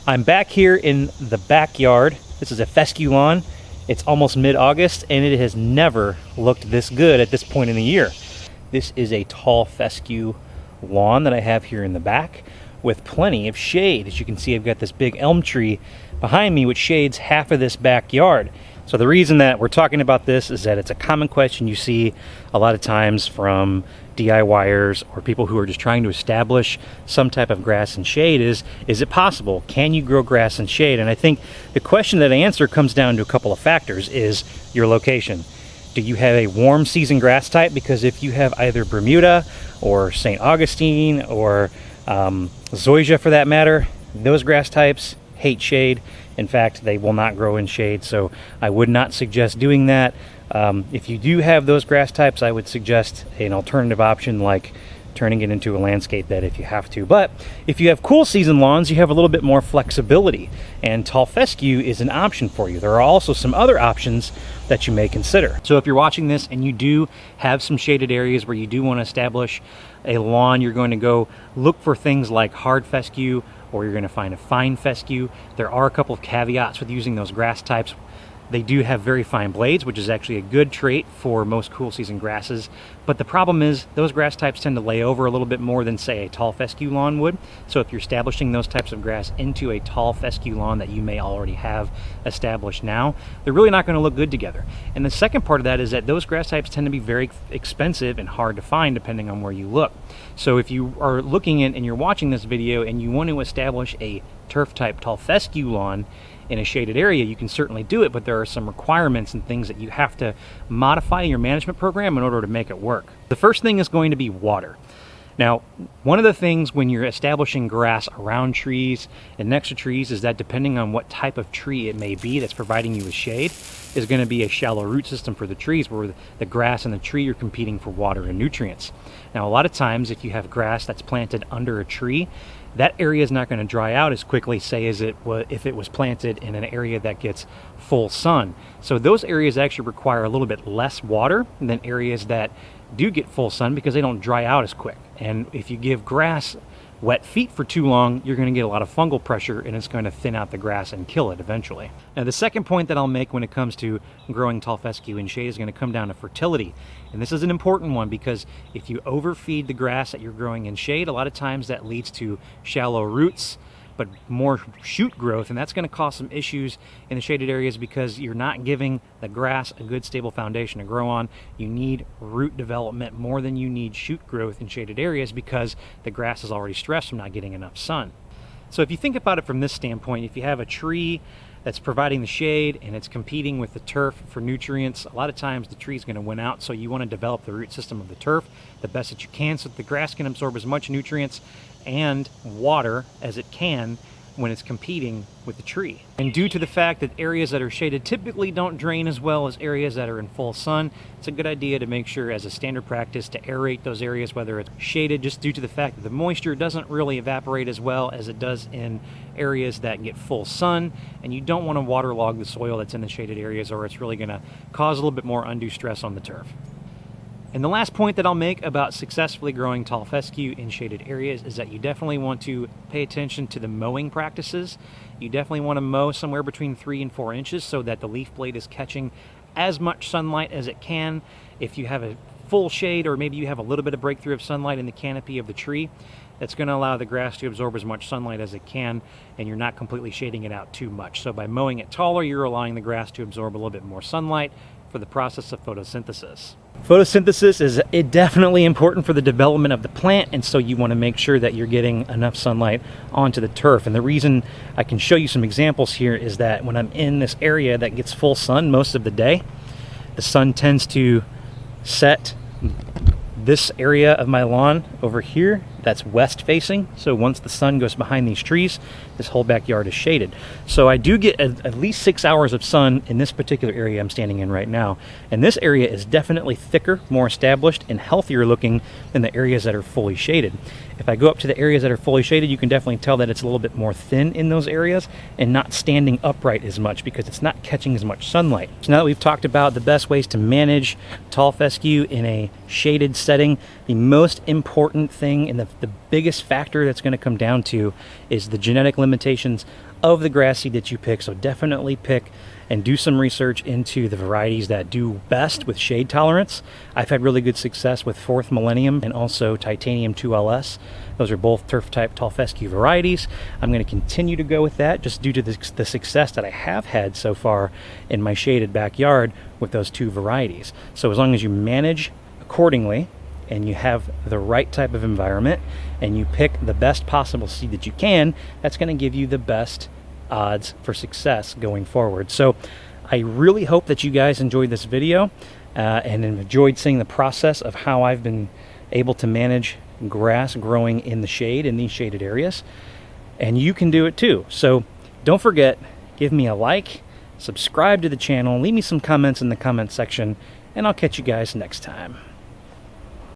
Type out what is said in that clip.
I'm back here in the backyard. This is a fescue lawn. It's almost mid-August and it has never looked this good at this point in the year. This is a tall fescue lawn that I have here in the back with plenty of shade. As you can see, I've got this big elm tree behind me which shades half of this backyard. So the reason that we're talking about this is that it's a common question you see a lot of times from DIYers or people who are just trying to establish some type of grass and shade is it possible? Can you grow grass and shade? And I think the question that I answer comes down to a couple of factors. Is your location. Do you have a warm season grass type? Because if you have either Bermuda or St. Augustine or zoysia for that matter, those grass types hate shade. In fact, they will not grow in shade, so I would not suggest doing that. If you do have those grass types, I would suggest an alternative option like turning it into a landscape bed if you have to. But if you have cool season lawns, you have a little bit more flexibility, and tall fescue is an option for you. There are also some other options that you may consider. So if you're watching this and you do have some shaded areas where you do want to establish a lawn, you're going to go look for things like hard fescue, or you're going to find a fine fescue. There are a couple of caveats with using those grass types. They do have very fine blades, which is actually a good trait for most cool season grasses. But the problem is those grass types tend to lay over a little bit more than, say, a tall fescue lawn would. So if you're establishing those types of grass into a tall fescue lawn that you may already have established now, they're really not going to look good together. And the second part of that is that those grass types tend to be very expensive and hard to find depending on where you look. So if you are looking at and you're watching this video and you want to establish a turf type tall fescue lawn in a shaded area, you can certainly do it, but there are some requirements and things that you have to modify in your management program in order to make it work. The first thing is going to be water. Now, one of the things when you're establishing grass around trees and next to trees is that depending on what type of tree it may be that's providing you with shade, is going to be a shallow root system for the trees where the grass and the tree are competing for water and nutrients. Now, a lot of times if you have grass that's planted under a tree, that area is not going to dry out as quickly, say, as if it was planted in an area that gets full sun. So those areas actually require a little bit less water than areas that do get full sun because they don't dry out as quick. And if you give grass wet feet for too long, you're going to get a lot of fungal pressure and it's going to thin out the grass and kill it eventually. Now, the second point that I'll make when it comes to growing tall fescue in shade is going to come down to fertility. And this is an important one because if you overfeed the grass that you're growing in shade, a lot of times that leads to shallow roots, but more shoot growth, and that's going to cause some issues in the shaded areas because you're not giving the grass a good stable foundation to grow on. You need root development more than you need shoot growth in shaded areas because the grass is already stressed from not getting enough sun. So if you think about it from this standpoint, if you have a tree that's providing the shade and it's competing with the turf for nutrients, a lot of times the tree is going to win out, so you want to develop the root system of the turf the best that you can so that the grass can absorb as much nutrients and water as it can when it's competing with the tree. And due to the fact that areas that are shaded typically don't drain as well as areas that are in full sun, it's a good idea to make sure as a standard practice to aerate those areas whether it's shaded, just due to the fact that the moisture doesn't really evaporate as well as it does in areas that get full sun, and you don't want to waterlog the soil that's in the shaded areas or it's really going to cause a little bit more undue stress on the turf. And the last point that I'll make about successfully growing tall fescue in shaded areas is that you definitely want to pay attention to the mowing practices. You definitely want to mow somewhere between 3 and 4 inches so that the leaf blade is catching as much sunlight as it can. If you have a full shade or maybe you have a little bit of breakthrough of sunlight in the canopy of the tree, that's going to allow the grass to absorb as much sunlight as it can, and you're not completely shading it out too much. So by mowing it taller, you're allowing the grass to absorb a little bit more sunlight for the process of photosynthesis. Photosynthesis is definitely important for the development of the plant, and so you want to make sure that you're getting enough sunlight onto the turf. And the reason I can show you some examples here is that when I'm in this area that gets full sun most of the day, the sun tends to set this area of my lawn over here that's west facing. So once the sun goes behind these trees, this whole backyard is shaded. So I do get at least 6 hours of sun in this particular area I'm standing in right now. And this area is definitely thicker, more established, and healthier looking than the areas that are fully shaded. If I go up to the areas that are fully shaded, you can definitely tell that it's a little bit more thin in those areas and not standing upright as much because it's not catching as much sunlight. So now that we've talked about the best ways to manage tall fescue in a shaded setting, the most important thing and the biggest factor that's going to come down to is the genetic limitations of the grass seed that you pick. So definitely pick and do some research into the varieties that do best with shade tolerance. I've had really good success with 4th Millennium and also Titanium 2LS. Those are both turf type tall fescue varieties. I'm going to continue to go with that just due to the success that I have had so far in my shaded backyard with those 2 varieties. So as long as you manage accordingly and you have the right type of environment and you pick the best possible seed that you can, that's going to give you the best odds for success going forward. So I really hope that you guys enjoyed this video and enjoyed seeing the process of how I've been able to manage grass growing in the shade in these shaded areas, and you can do it too. So don't forget, give me a like, subscribe to the channel, leave me some comments in the comment section, and I'll catch you guys next time.